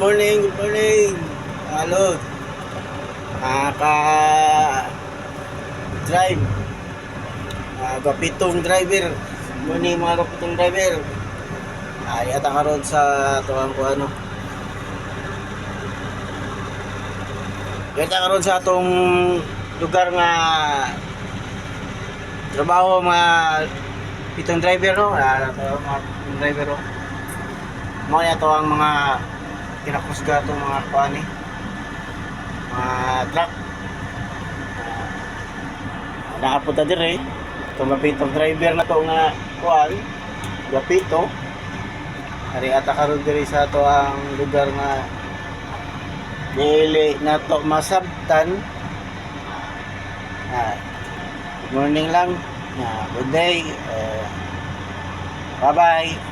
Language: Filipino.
morning, good morning. Halo. Drive. Gapitong driver. Good morning mga gapitong driver. Yata karon sa tuwang ko ano. Yata karon sa atong lugar nga trabaho mga pitong driver no. Mga pitong driver no. Mga yato ang mga kinakusga itong mga kuan eh. Mga truck. Nakapunta dire. Itong gapitong driver na to nga kuan. Gapito. Ari ata karon diri sa ato ang lugar nga dili nato masabtan. Good morning lang. Good day. Bye bye.